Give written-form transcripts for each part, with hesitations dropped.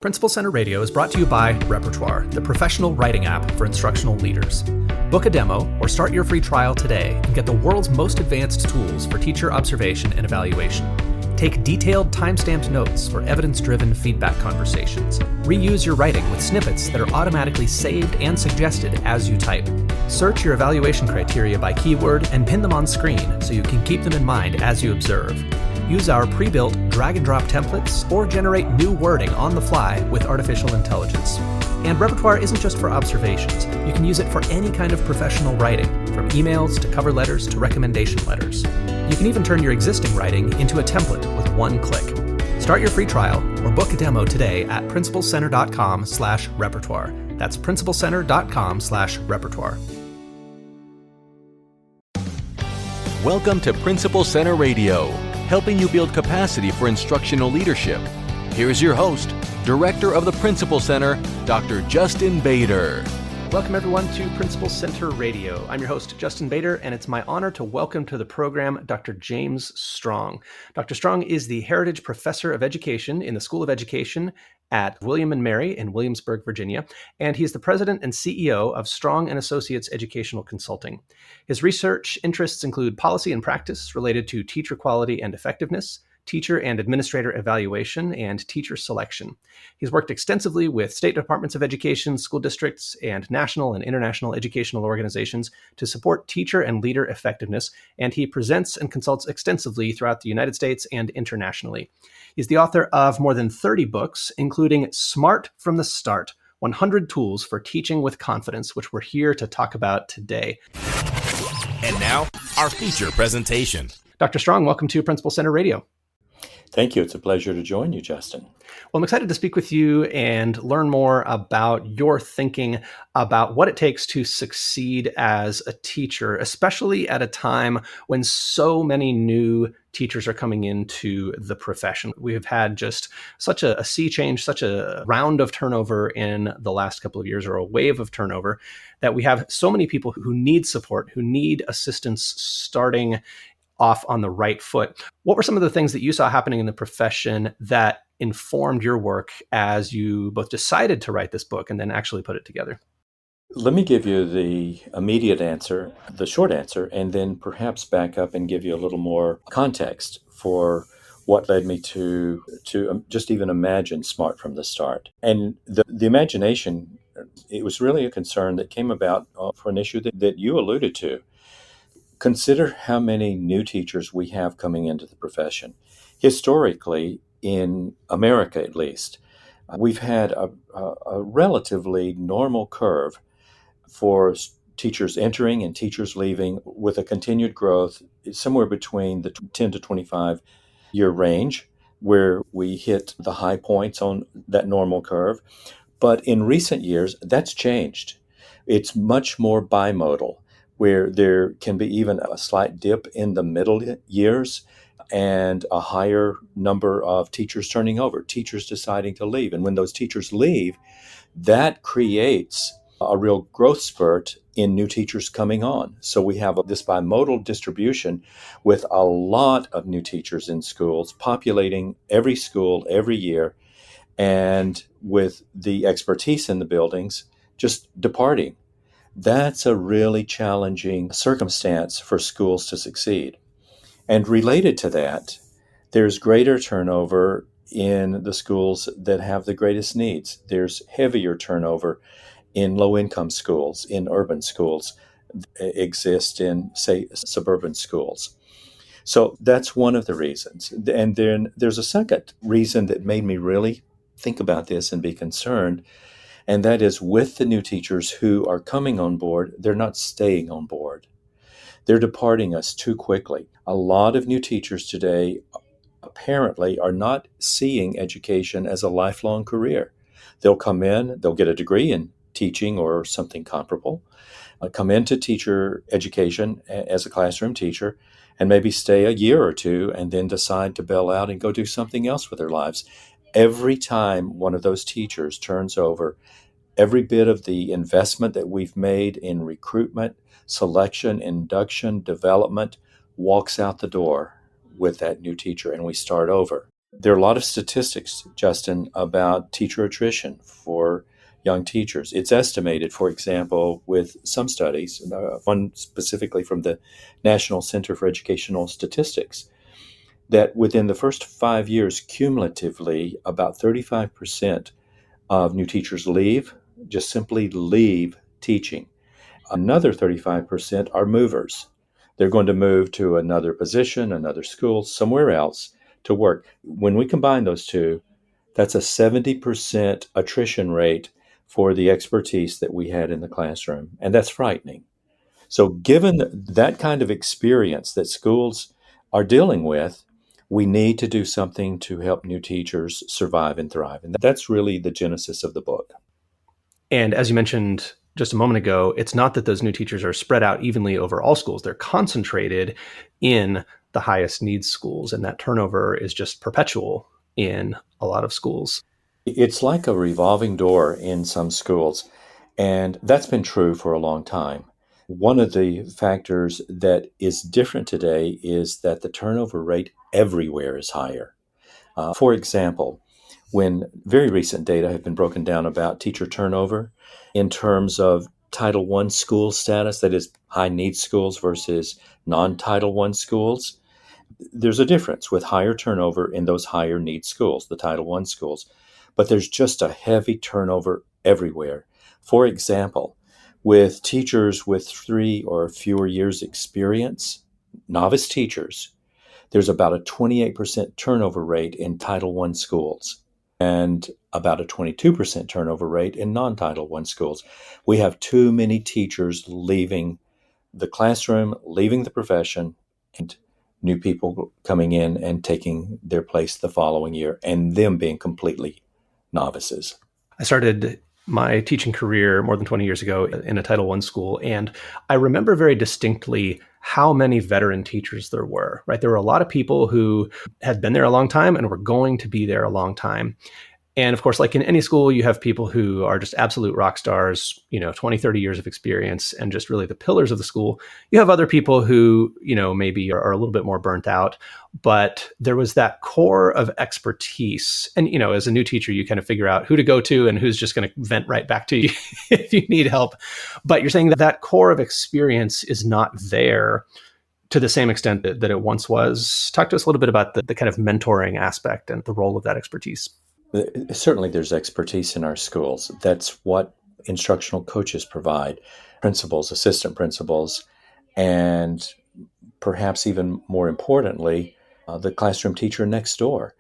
Principal Center Radio is brought to you by Repertoire, the professional writing app for instructional leaders. Book a demo or start your free trial today and get the world's most advanced tools for teacher observation and evaluation. Take detailed time-stamped notes for evidence-driven feedback conversations. Reuse your writing with snippets that are automatically saved and suggested as you type. Search your evaluation criteria by keyword and pin them on screen so you can keep them in mind as you observe. Use our pre-built drag-and-drop templates or generate new wording on the fly with artificial intelligence. And Repertoire isn't just for observations. You can use it for any kind of professional writing, from emails to cover letters to recommendation letters. You can even turn your existing writing into a template with one click. Start your free trial or book a demo today at principalcenter.com/repertoire. That's principalcenter.com/repertoire. Welcome to Principal Center Radio, helping you build capacity for instructional leadership. Here's your host, Director of the Principal Center, Dr. Justin Bader. Welcome everyone to Principal Center Radio. I'm your host, Justin Bader, and it's my honor to welcome to the program Dr. James Stronge. Dr. Stronge is the Heritage Professor of Education in the School of Education at William and Mary in Williamsburg, Virginia, and he's the president and CEO of Stronge and Associates Educational Consulting. His research interests include policy and practice related to teacher quality and effectiveness, teacher and administrator evaluation, and teacher selection. He's worked extensively with state departments of education, school districts, and national and international educational organizations to support teacher and leader effectiveness, and he presents and consults extensively throughout the United States and internationally. He's the author of more than 30 books, including Smart from the Start, 100 Tools for Teaching with Confidence, which we're here to talk about today. And now, our feature presentation. Dr. Stronge, welcome to Principal Center Radio. Thank you. It's a pleasure to join you, Justin. Well, I'm excited to speak with you and learn more about your thinking about what it takes to succeed as a teacher, especially at a time when so many new teachers are coming into the profession. We have had just such a sea change, such a round of turnover in the last couple of years, or a wave of turnover, that we have so many people who need support, who need assistance starting off on the right foot. What were some of the things that you saw happening in the profession that informed your work as you both decided to write this book and then actually put it together? Let me give you the immediate answer, the short answer, and then perhaps back up and give you a little more context for what led me to just even imagine Smart from the Start. And the imagination, it was really a concern that came about for an issue that you alluded to. Consider how many new teachers we have coming into the profession. Historically, in America at least, we've had a relatively normal curve for teachers entering and teachers leaving, with a continued growth somewhere between the 10 to 25 year range, where we hit the high points on that normal curve. But in recent years, that's changed. It's much more bimodal, where there can be even a slight dip in the middle years and a higher number of teachers turning over, teachers deciding to leave. And when those teachers leave, that creates a real growth spurt in new teachers coming on. So we have this bimodal distribution with a lot of new teachers in schools populating every school every year, and with the expertise in the buildings just departing. That's a really challenging circumstance for schools to succeed. And related to that, there's greater turnover in the schools that have the greatest needs. There's heavier turnover in low-income schools, in urban schools, exist in, say, suburban schools. So that's one of the reasons. And then there's a second reason that made me really think about this and be concerned. And that is, with the new teachers who are coming on board, they're not staying on board. They're departing us too quickly. A lot of new teachers today apparently are not seeing education as a lifelong career. They'll come in, they'll get a degree in teaching or something comparable, come into teacher education as a classroom teacher, and maybe stay a year or two and then decide to bail out and go do something else with their lives. Every time one of those teachers turns over, every bit of the investment that we've made in recruitment, selection, induction, development walks out the door with that new teacher, and we start over. There are a lot of statistics, Justin, about teacher attrition for young teachers. It's estimated, for example, with some studies, one specifically from the National Center for Educational Statistics, that within the first 5 years, cumulatively, about 35% of new teachers leave, just simply leave teaching. Another 35% are movers. They're going to move to another position, another school, somewhere else to work. When we combine those two, that's a 70% attrition rate for the expertise that we had in the classroom. And that's frightening. So, given that kind of experience that schools are dealing with, we need to do something to help new teachers survive and thrive. And that's really the genesis of the book. And as you mentioned just a moment ago, it's not that those new teachers are spread out evenly over all schools. They're concentrated in the highest needs schools, and that turnover is just perpetual in a lot of schools. It's like a revolving door in some schools, and that's been true for a long time. One of the factors that is different today is that the turnover rate everywhere is higher. For example, when very recent data have been broken down about teacher turnover in terms of Title I school status, that is high needs schools versus non-Title I schools, there's a difference with higher turnover in those higher needs schools, the Title I schools, but there's just a heavy turnover everywhere. For example, with teachers with 3 or fewer years experience, novice teachers, there's about a 28% turnover rate in Title I schools and about a 22% turnover rate in non-Title I schools. We have too many teachers leaving the classroom, leaving the profession, and new people coming in and taking their place the following year, and them being completely novices. I started my teaching career more than 20 years ago in a Title I school, and I remember very distinctly how many veteran teachers there were, right? There were a lot of people who had been there a long time and were going to be there a long time. And of course, like in any school, you have people who are just absolute rock stars, 20, 30 years of experience and just really the pillars of the school. You have other people who, maybe are a little bit more burnt out, but there was that core of expertise. And, as a new teacher, you kind of figure out who to go to and who's just going to vent right back to you if you need help. But you're saying that that core of experience is not there to the same extent that it once was. Talk to us a little bit about the kind of mentoring aspect and the role of that expertise. Certainly there's expertise in our schools. That's what instructional coaches provide, principals, assistant principals, and perhaps even more importantly, the classroom teacher next door.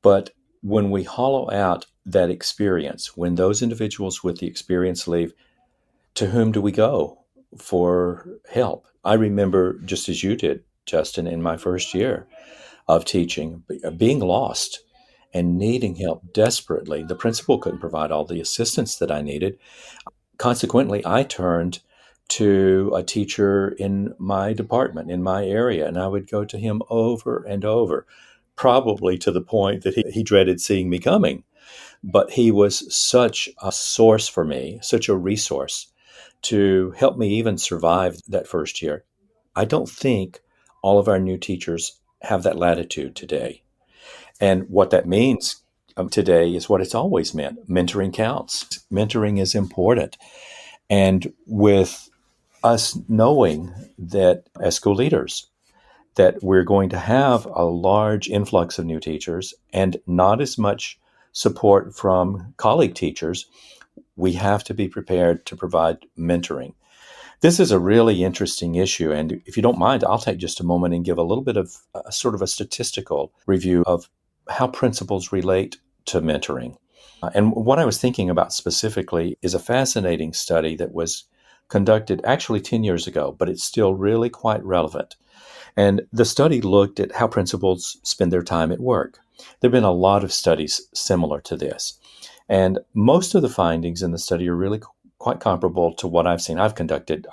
But when we hollow out that experience, when those individuals with the experience leave, to whom do we go for help? I remember, just as you did, Justin, in my first year of teaching, being lost and needing help desperately. The principal couldn't provide all the assistance that I needed. Consequently, I turned to a teacher in my department, in my area, and I would go to him over and over, probably to the point that he dreaded seeing me coming. But he was such a source for me, such a resource to help me even survive that first year. I don't think all of our new teachers have that latitude today. And what that means today is what it's always meant. Mentoring counts. Mentoring is important. And with us knowing that as school leaders, that we're going to have a large influx of new teachers and not as much support from colleague teachers, we have to be prepared to provide mentoring. This is a really interesting issue, and if you don't mind, I'll take just a moment and give a little bit of a sort of a statistical review of how principals relate to mentoring. And what I was thinking about specifically is a fascinating study that was conducted actually 10 years ago, but it's still really quite relevant. And the study looked at how principals spend their time at work. There have been a lot of studies similar to this. And most of the findings in the study are really quite comparable to what I've seen. I conducted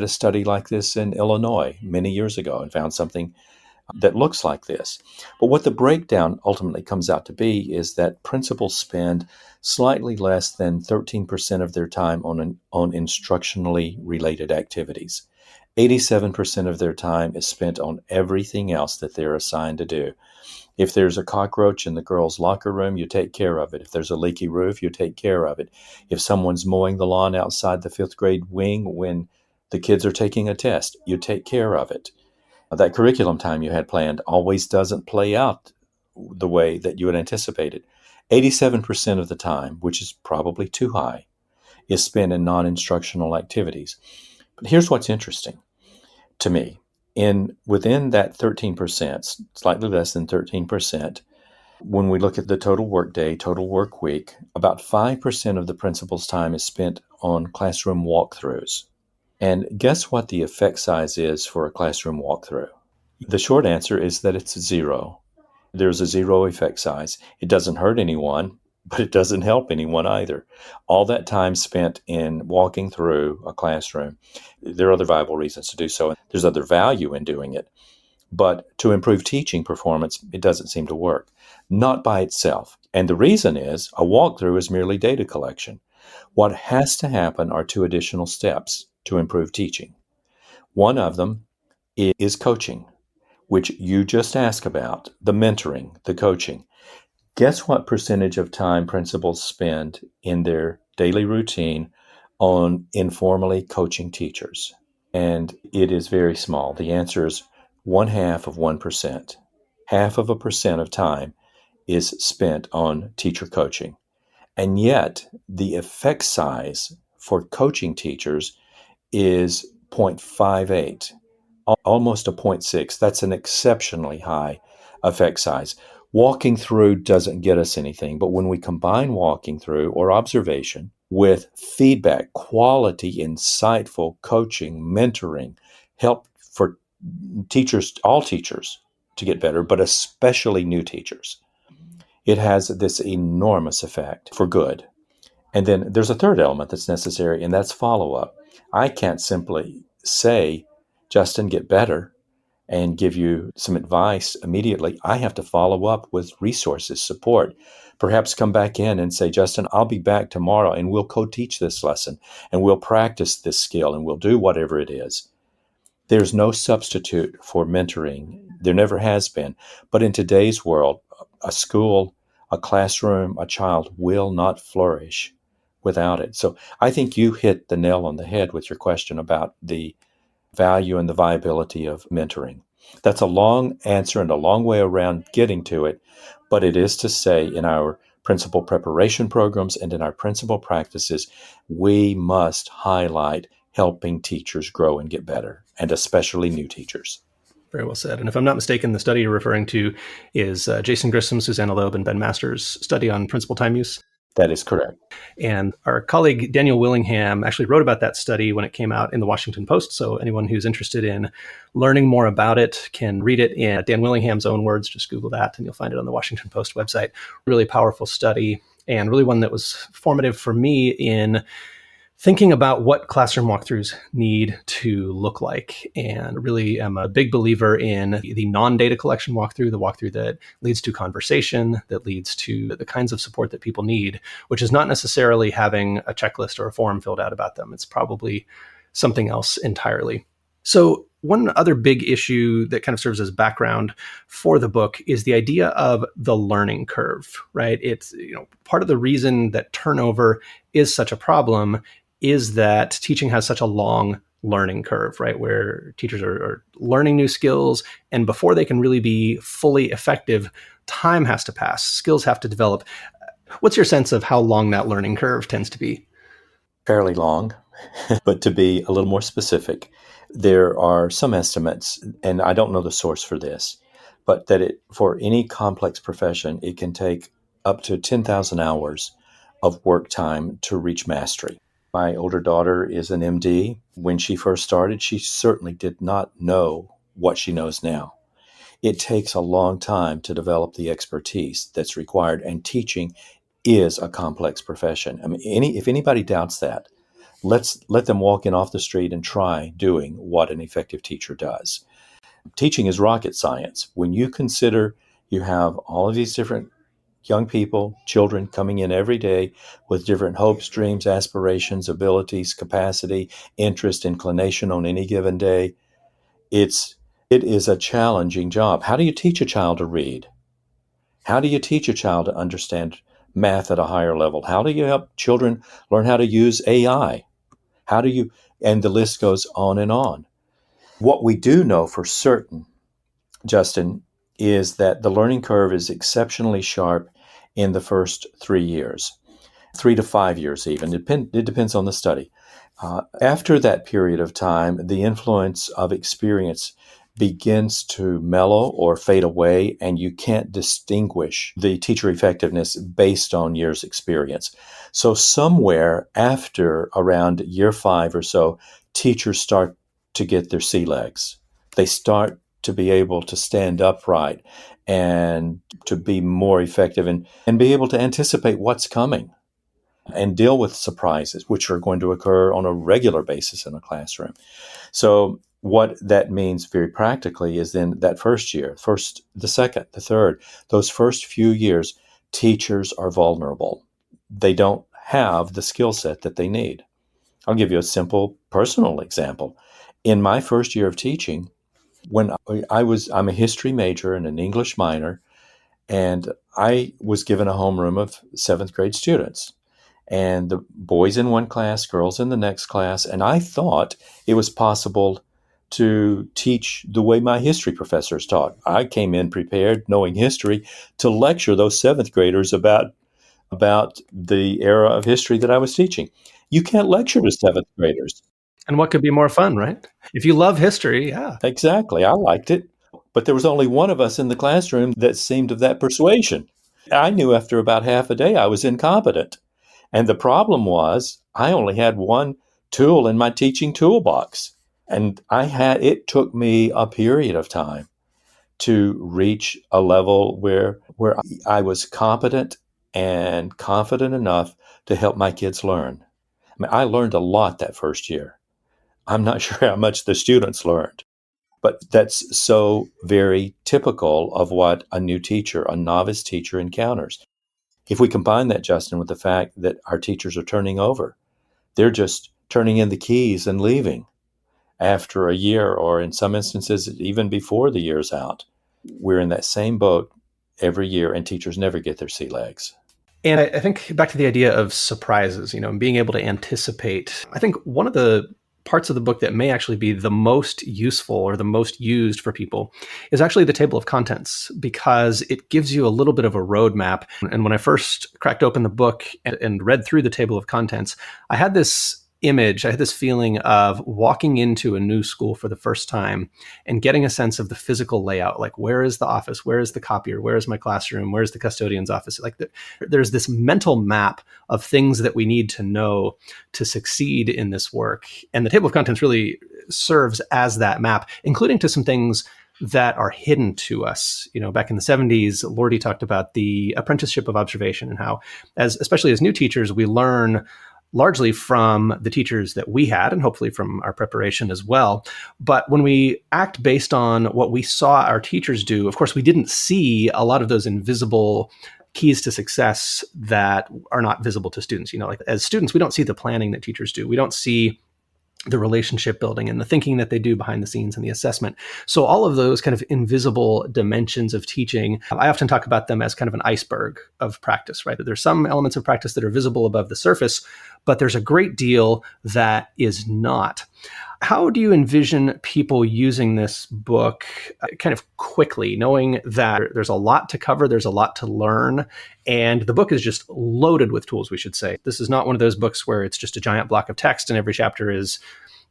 a study like this in Illinois many years ago and found something that looks like this. But what the breakdown ultimately comes out to be is that principals spend slightly less than 13% of their time on instructionally related activities. 87% of their time is spent on everything else that they're assigned to do. If there's a cockroach in the girls' locker room, you take care of it. If there's a leaky roof, you take care of it. If someone's mowing the lawn outside the fifth grade wing when the kids are taking a test, you take care of it. That curriculum time you had planned always doesn't play out the way that you had anticipated. 87% of the time, which is probably too high, is spent in non-instructional activities. But here's what's interesting to me. Within that 13%, slightly less than 13%, when we look at the total work day, total work week, about 5% of the principal's time is spent on classroom walkthroughs. And guess what the effect size is for a classroom walkthrough? The short answer is that it's 0. There's a 0 effect size. It doesn't hurt anyone, but it doesn't help anyone either. All that time spent in walking through a classroom, there are other viable reasons to do so. There's other value in doing it. But to improve teaching performance, it doesn't seem to work. Not by itself. And the reason is a walkthrough is merely data collection. What has to happen are 2 additional steps to improve teaching. One of them is coaching, which you just asked about, the mentoring, the coaching. Guess what percentage of time principals spend in their daily routine on informally coaching teachers? And it is very small. The answer is 0.5%. 0.5% of time is spent on teacher coaching. And yet, the effect size for coaching teachers is 0.58, almost a 0.6. That's an exceptionally high effect size. Walking through doesn't get us anything, but when we combine walking through or observation with feedback, quality, insightful coaching, mentoring, help for teachers, all teachers to get better, but especially new teachers, it has this enormous effect for good. And then there's a third element that's necessary, and that's follow-up. I can't simply say, Justin, get better, and give you some advice immediately. I have to follow up with resources, support, perhaps come back in and say, Justin, I'll be back tomorrow and we'll co-teach this lesson and we'll practice this skill and we'll do whatever it is. There's no substitute for mentoring. There never has been. But in today's world, a school, a classroom, a child will not flourish without it. So I think you hit the nail on the head with your question about the value and the viability of mentoring. That's a long answer and a long way around getting to it, but it is to say in our principal preparation programs and in our principal practices, we must highlight helping teachers grow and get better, and especially new teachers. Very well said. And if I'm not mistaken, the study you're referring to is Jason Grissom, Susanna Loeb, and Ben Masters' study on principal time use. That is correct. And our colleague Daniel Willingham actually wrote about that study when it came out in the Washington Post. So anyone who's interested in learning more about it can read it in Dan Willingham's own words. Just Google that and you'll find it on the Washington Post website. Really powerful study and really one that was formative for me in thinking about what classroom walkthroughs need to look like. And really am a big believer in the non-data collection walkthrough, the walkthrough that leads to conversation, that leads to the kinds of support that people need, which is not necessarily having a checklist or a form filled out about them. It's probably something else entirely. So one other big issue that kind of serves as background for the book is the idea of the learning curve, right? It's, part of the reason that turnover is such a problem is that teaching has such a long learning curve, right? Where teachers are learning new skills, and before they can really be fully effective, time has to pass, skills have to develop. What's your sense of how long that learning curve tends to be? Fairly long, but to be a little more specific, there are some estimates, and I don't know the source for this, but that for any complex profession, it can take up to 10,000 hours of work time to reach mastery. My older daughter is an MD. When she first started, she certainly did not know what she knows now. It takes a long time to develop the expertise that's required, and teaching is a complex profession. I mean, if anybody doubts that, let them walk in off the street and try doing what an effective teacher does. Teaching is rocket science. When you consider you have all of these different young people, children coming in every day with different hopes, dreams, aspirations, abilities, capacity, interest, inclination on any given day. It is a challenging job. How do you teach a child to read? How do you teach a child to understand math at a higher level? How do you help children learn how to use AI? How do you, and the list goes on and on. What we do know for certain, Justin, is that the learning curve is exceptionally sharp in the first 3 years, 3 to 5 years even. It depends on the study. After that period of time, the influence of experience begins to mellow or fade away, and you can't distinguish the teacher effectiveness based on years' experience. So somewhere after around year 5 or so, teachers start to get their sea legs. They start to be able to stand upright and to be more effective and be able to anticipate what's coming and deal with surprises, which are going to occur on a regular basis in a classroom. So what that means very practically is then that first year, the second, the third, those first few years, teachers are vulnerable. They don't have the skill set that they need. I'll give you a simple personal example. In my first year of teaching, when I'm a history major and an English minor, and I was given a homeroom of seventh grade students. And the boys in one class, girls in the next class. And I thought it was possible to teach the way my history professors taught. I came in prepared, knowing history, to lecture those seventh graders about the era of history that I was teaching. You can't lecture to seventh graders. And what could be more fun, right? If you love history, yeah. Exactly. I liked it. But there was only one of us in the classroom that seemed of that persuasion. I knew after about half a day I was incompetent. And the problem was I only had one tool in my teaching toolbox. And it took me a period of time to reach a level where I was competent and confident enough to help my kids learn. I mean, I learned a lot that first year. I'm not sure how much the students learned, but that's so very typical of what a new teacher, a novice teacher encounters. If we combine that, Justin, with the fact that our teachers are turning over, they're just turning in the keys and leaving after a year, or in some instances, even before the year's out. We're in that same boat every year, and teachers never get their sea legs. And I think back to the idea of surprises, and being able to anticipate. I think one of the parts of the book that may actually be the most useful or the most used for people is actually the table of contents, because it gives you a little bit of a roadmap. And when I first cracked open the book and read through the table of contents, I had this feeling of walking into a new school for the first time and getting a sense of the physical layout. Like, where is the office? Where is the copier? Where is my classroom? Where's the custodian's office? Like, there's this mental map of things that we need to know to succeed in this work. And the table of contents really serves as that map, including to some things that are hidden to us. Back in the 70s, Lordy talked about the apprenticeship of observation and how, especially as new teachers, we learn largely from the teachers that we had, and hopefully from our preparation as well. But when we act based on what we saw our teachers do, of course, we didn't see a lot of those invisible keys to success that are not visible to students. Like, as students, we don't see the planning that teachers do. We don't see the relationship building and the thinking that they do behind the scenes and the assessment. So all of those kind of invisible dimensions of teaching, I often talk about them as kind of an iceberg of practice, right? There's some elements of practice that are visible above the surface, but there's a great deal that is not. How do you envision people using this book kind of quickly, knowing that there's a lot to cover, there's a lot to learn, and the book is just loaded with tools, we should say. This is not one of those books where it's just a giant block of text and every chapter is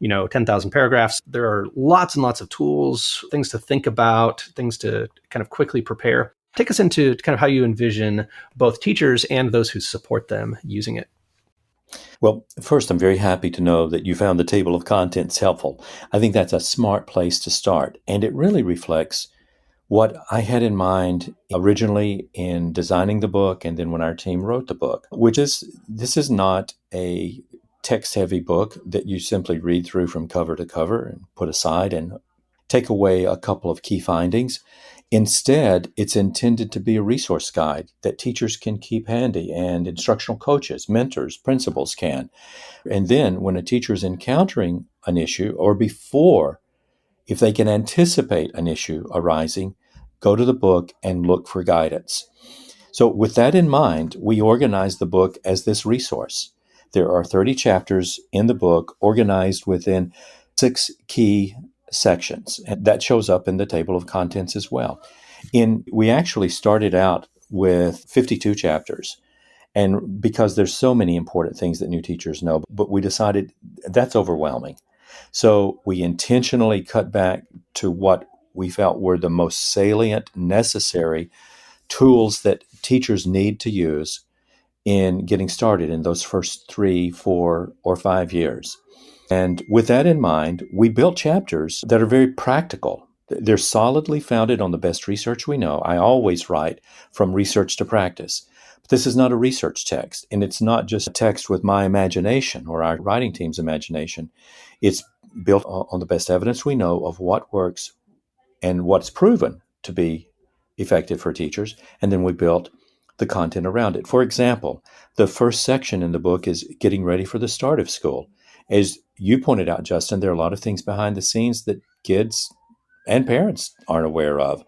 10,000 paragraphs. There are lots and lots of tools, things to think about, things to kind of quickly prepare. Take us into kind of how you envision both teachers and those who support them using it. Well, first, I'm very happy to know that you found the table of contents helpful. I think that's a smart place to start, and it really reflects what I had in mind originally in designing the book and then when our team wrote the book, this is not a text-heavy book that you simply read through from cover to cover and put aside and take away a couple of key findings. Instead, it's intended to be a resource guide that teachers can keep handy, and instructional coaches, mentors, principals can. And then when a teacher is encountering an issue, or before, if they can anticipate an issue arising, go to the book and look for guidance. So with that in mind, we organized the book as this resource. There are 30 chapters in the book organized within 6 key sections, and that shows up in the table of contents as well. We actually started out with 52 chapters, and because there's so many important things that new teachers know, but we decided that's overwhelming. So we intentionally cut back to what we felt were the most salient, necessary tools that teachers need to use in getting started in those first 3, 4, or 5 years. And with that in mind, we built chapters that are very practical. They're solidly founded on the best research we know. I always write from research to practice. But this is not a research text, and it's not just a text with my imagination or our writing team's imagination. It's built on the best evidence we know of what works and what's proven to be effective for teachers. And then we built the content around it. For example, the first section in the book is getting ready for the start of school. As you pointed out, Justin, there are a lot of things behind the scenes that kids and parents aren't aware of.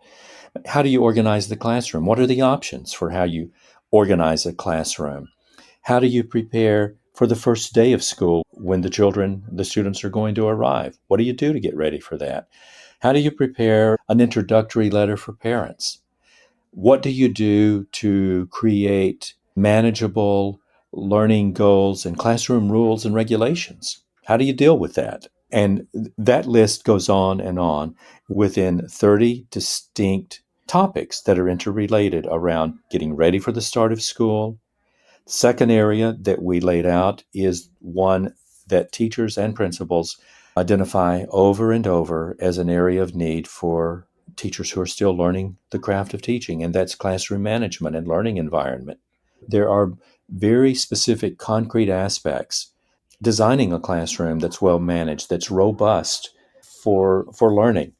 How do you organize the classroom? What are the options for how you organize a classroom? How do you prepare for the first day of school when the students are going to arrive? What do you do to get ready for that? How do you prepare an introductory letter for parents? What do you do to create manageable learning goals and classroom rules and regulations? How do you deal with that? And that list goes on within 30 distinct topics that are interrelated around getting ready for the start of school. The second area that we laid out is one that teachers and principals identify over and over as an area of need for teachers who are still learning the craft of teaching, and that's classroom management and learning environment. There are very specific concrete aspects. Designing a classroom that's well managed, that's robust for learning.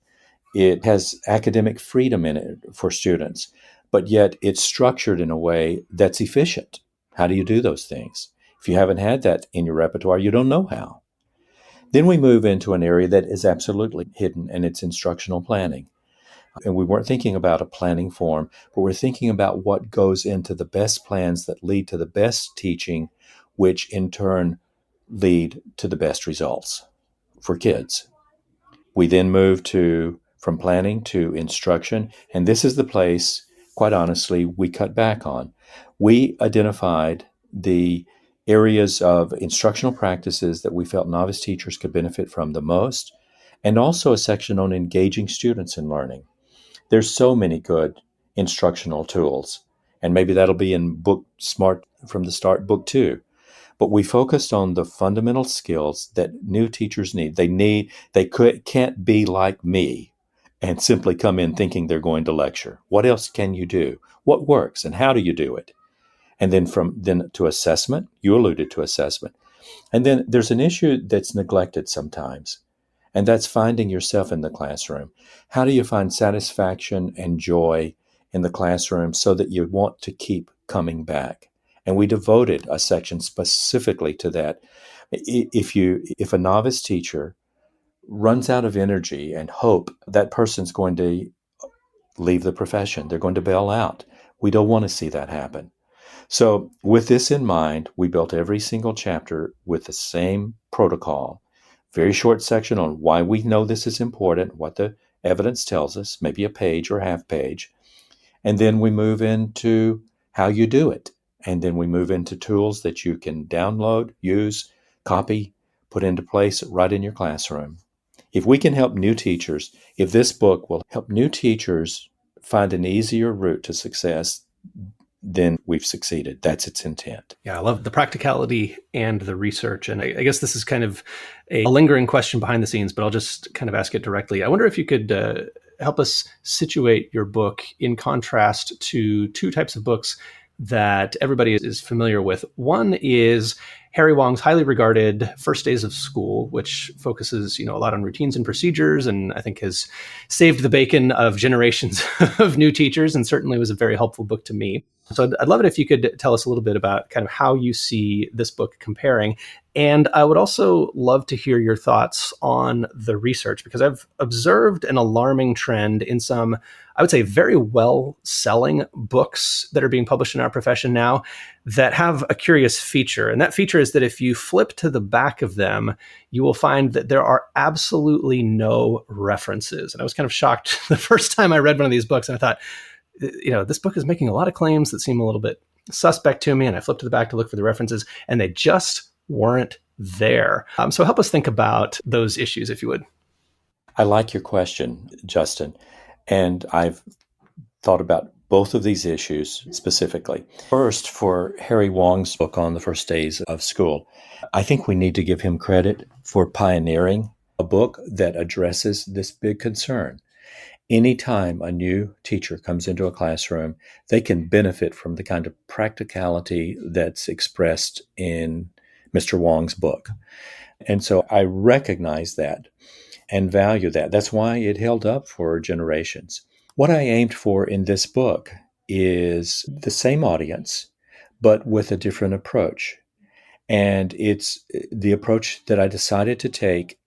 It has academic freedom in it for students, but yet it's structured in a way that's efficient. How do you do those things? If you haven't had that in your repertoire, you don't know how. Then we move into an area that is absolutely hidden, and it's instructional planning. And we weren't thinking about a planning form, but we're thinking about what goes into the best plans that lead to the best teaching, which in turn lead to the best results for kids. We then move from planning to instruction, and this is the place, quite honestly, we cut back on. We identified the areas of instructional practices that we felt novice teachers could benefit from the most, and also a section on engaging students in learning. There's so many good instructional tools, and maybe that'll be in book Smart from the Start, book 2. But we focused on the fundamental skills that new teachers need. Can't be like me and simply come in thinking they're going to lecture. What else can you do? What works and how do you do it? And then to assessment, you alluded to assessment. And then there's an issue that's neglected sometimes, and that's finding yourself in the classroom. How do you find satisfaction and joy in the classroom so that you want to keep coming back? And we devoted a section specifically to that. If a novice teacher runs out of energy and hope, that person's going to leave the profession. They're going to bail out. We don't want to see that happen. So with this in mind, we built every single chapter with the same protocol. Very short section on why we know this is important, what the evidence tells us, maybe a page or half page. And then we move into how you do it. And then we move into tools that you can download, use, copy, put into place right in your classroom. If we can help new teachers, if this book will help new teachers find an easier route to success, then we've succeeded. That's its intent. Yeah, I love the practicality and the research. And I guess this is kind of a lingering question behind the scenes, but I'll just kind of ask it directly. I wonder if you could help us situate your book in contrast to two types of books that everybody is familiar with. One is Harry Wong's highly regarded First Days of School, which focuses, a lot on routines and procedures, and I think has saved the bacon of generations of new teachers, and certainly was a very helpful book to me. So I'd love it if you could tell us a little bit about kind of how you see this book comparing. And I would also love to hear your thoughts on the research, because I've observed an alarming trend in some, I would say, very well-selling books that are being published in our profession now that have a curious feature. And that feature is that if you flip to the back of them, you will find that there are absolutely no references. And I was kind of shocked the first time I read one of these books, and I thought, this book is making a lot of claims that seem a little bit suspect to me. And I flipped to the back to look for the references, and they just weren't there. So help us think about those issues, if you would. I like your question, Justin. And I've thought about both of these issues specifically. First, for Harry Wong's book on the first days of school, I think we need to give him credit for pioneering a book that addresses this big concern. Anytime a new teacher comes into a classroom, they can benefit from the kind of practicality that's expressed in Mr. Wong's book. And so I recognize that and value that. That's why it held up for generations. What I aimed for in this book is the same audience, but with a different approach. And it's the approach that I decided to take,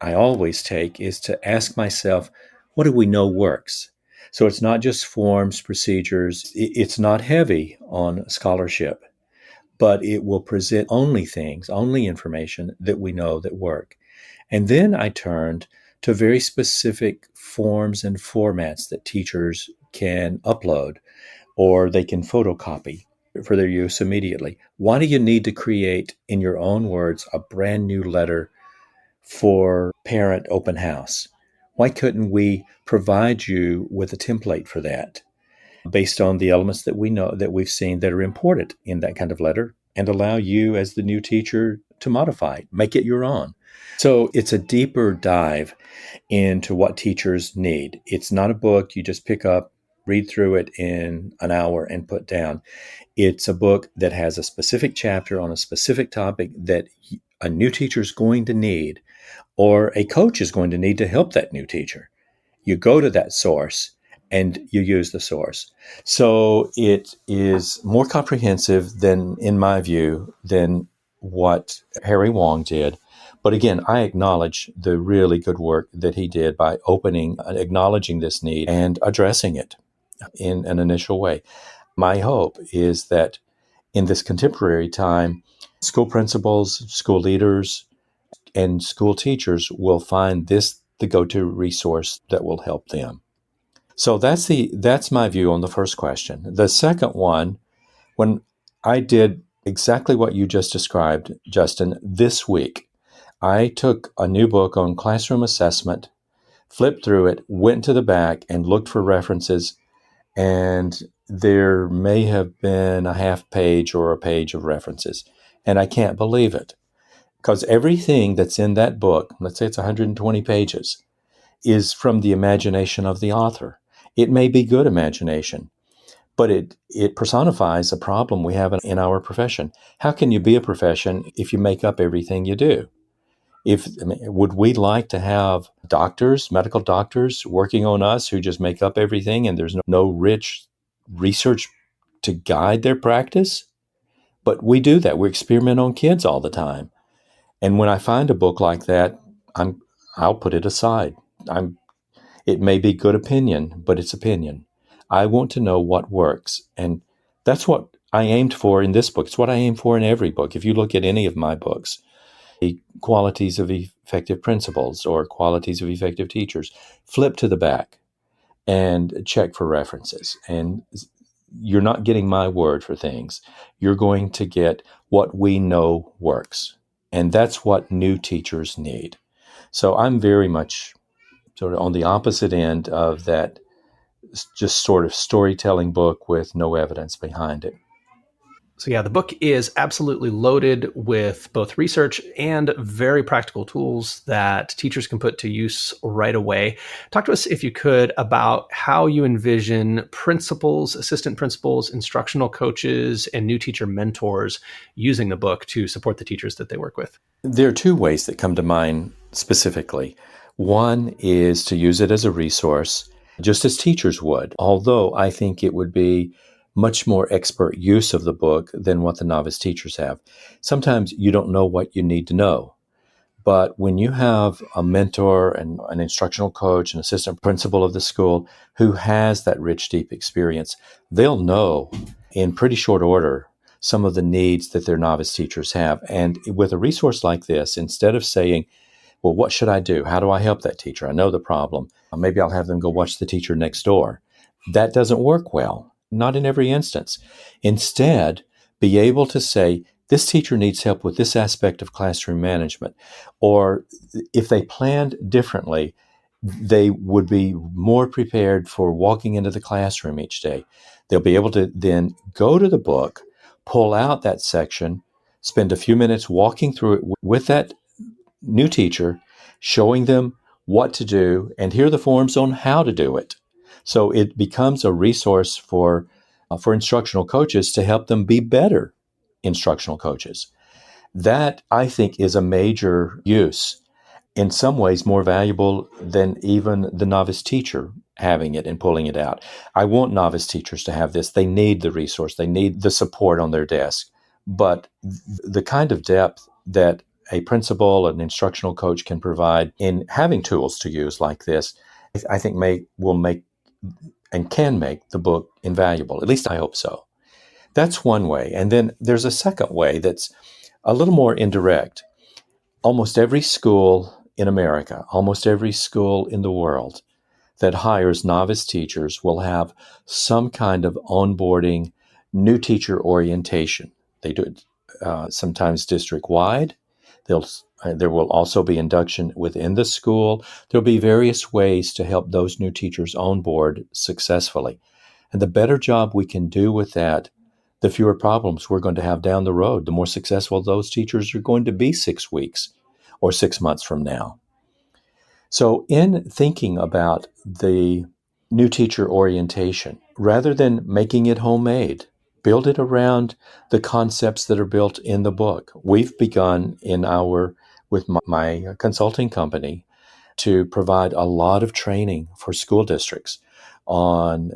I always take, is to ask myself, what do we know works? So it's not just forms, procedures. It's not heavy on scholarship, but it will present only things, only information that we know that work. And then I turned to very specific forms and formats that teachers can upload or they can photocopy for their use immediately. Why do you need to create, in your own words, a brand new letter for parent open house? Why couldn't we provide you with a template for that based on the elements that we know, that we've seen that are important in that kind of letter, and allow you as the new teacher to modify it, make it your own? So it's a deeper dive into what teachers need. It's not a book you just pick up, read through it in an hour and put down. It's a book that has a specific chapter on a specific topic that a new teacher is going to need, or a coach is going to need to help that new teacher. You go to that source and you use the source. So it is more comprehensive than, in my view, than what Harry Wong did. But again, I acknowledge the really good work that he did by acknowledging this need and addressing it in an initial way. My hope is that in this contemporary time, school principals, school leaders, and school teachers will find this the go-to resource that will help them. So that's my view on the first question. The second one, when I did exactly what you just described, Justin, this week, I took a new book on classroom assessment, flipped through it, went to the back and looked for references, and there may have been a half page or a page of references. And I can't believe it, because everything that's in that book, let's say it's 120 pages, is from the imagination of the author. It may be good imagination, but it personifies a problem we have in our profession. How can you be a profession if you make up everything you do? Would we like to have doctors, medical doctors, working on us who just make up everything and there's no rich research to guide their practice? But we do that. We experiment on kids all the time. And when I find a book like that, I'll put it aside. It may be good opinion, but it's opinion. I want to know what works. And that's what I aimed for in this book. It's what I aim for in every book. If you look at any of my books, the qualities of effective principals or qualities of effective teachers, flip to the back and check for references. And you're not getting my word for things. You're going to get what we know works. And that's what new teachers need. So I'm very much sort of on the opposite end of that, just sort of storytelling book with no evidence behind it. So yeah, the book is absolutely loaded with both research and very practical tools that teachers can put to use right away. Talk to us, if you could, about how you envision principals, assistant principals, instructional coaches, and new teacher mentors using the book to support the teachers that they work with. There are two ways that come to mind specifically. One is to use it as a resource, just as teachers would, although I think it would be much more expert use of the book than what the novice teachers have. Sometimes you don't know what you need to know, but when you have a mentor and an instructional coach, an assistant principal of the school who has that rich, deep experience, they'll know in pretty short order some of the needs that their novice teachers have. And with a resource like this, instead of saying, well, what should I do? How do I help that teacher? I know the problem. Maybe I'll have them go watch the teacher next door. That doesn't work well, not in every instance. Instead, be able to say, this teacher needs help with this aspect of classroom management. Or if they planned differently, they would be more prepared for walking into the classroom each day. They'll be able to then go to the book, pull out that section, spend a few minutes walking through it with that new teacher, showing them what to do, and here are the forms on how to do it. So it becomes a resource for instructional coaches to help them be better instructional coaches. That, I think, is a major use, in some ways more valuable than even the novice teacher having it and pulling it out. I want novice teachers to have this. They need the resource. They need the support on their desk. But the kind of depth that a principal, an instructional coach can provide in having tools to use like this, I think will make and can make the book invaluable. At least I hope so. That's one way. And then there's a second way that's a little more indirect. Almost every school in America, almost every school in the world that hires novice teachers will have some kind of onboarding new teacher orientation. They do it sometimes district-wide. There will also be induction within the school. There'll be various ways to help those new teachers onboard successfully. And the better job we can do with that, the fewer problems we're going to have down the road, the more successful those teachers are going to be 6 weeks or 6 months from now. So in thinking about the new teacher orientation, rather than making it homemade, build it around the concepts that are built in the book. We've begun with my consulting company to provide a lot of training for school districts on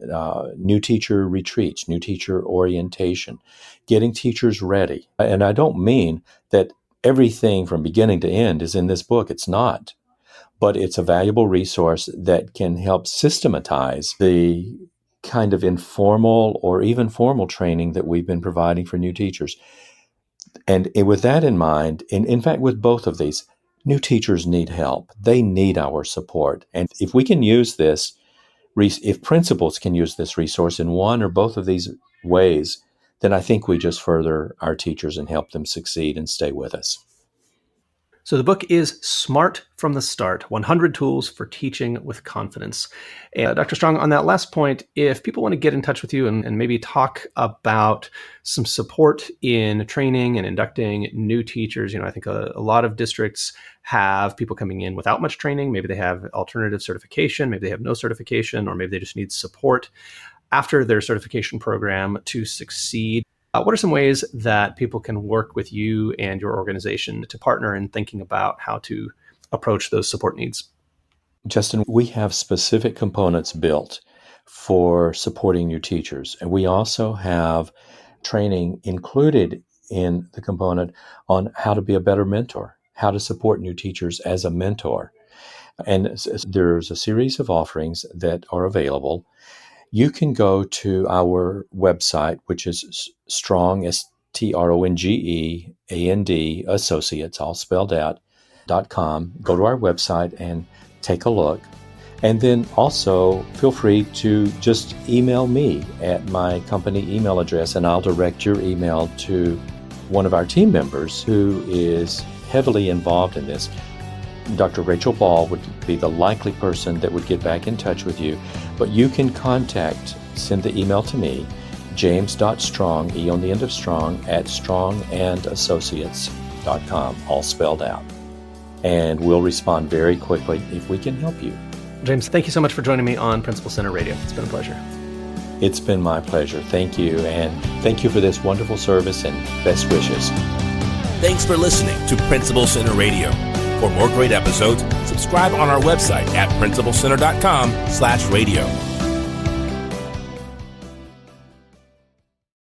new teacher retreats, new teacher orientation, getting teachers ready. And I don't mean that everything from beginning to end is in this book. It's not. But it's a valuable resource that can help systematize the kind of informal or even formal training that we've been providing for new teachers. And with that in mind, in fact, with both of these, new teachers need help. They need our support. And if we can use this, if principals can use this resource in one or both of these ways, then I think we just further our teachers and help them succeed and stay with us. So the book is Smart from the Start, 100 Tools for Teaching with Confidence. Dr. Stronge, on that last point, if people want to get in touch with you and maybe talk about some support in training and inducting new teachers, I think a lot of districts have people coming in without much training. Maybe they have alternative certification, maybe they have no certification, or maybe they just need support after their certification program to succeed. What are some ways that people can work with you and your organization to partner in thinking about how to approach those support needs? Justin, we have specific components built for supporting new teachers. And we also have training included in the component on how to be a better mentor, how to support new teachers as a mentor. And there's a series of offerings that are available. You can go to our website, which is Stronge, STRONGEAND, Associates, all spelled out, .com. Go to our website and take a look. And then also feel free to just email me at my company email address, and I'll direct your email to one of our team members who is heavily involved in this. Dr. Rachel Ball would be the likely person that would get back in touch with you. But you can send the email to me, james.strong, E on the end of strong, at strongandassociates.com, all spelled out. And we'll respond very quickly if we can help you. James, thank you so much for joining me on Principal Center Radio. It's been a pleasure. It's been my pleasure. Thank you. And thank you for this wonderful service and best wishes. Thanks for listening to Principal Center Radio. For more great episodes, subscribe on our website at principalcenter.com/radio.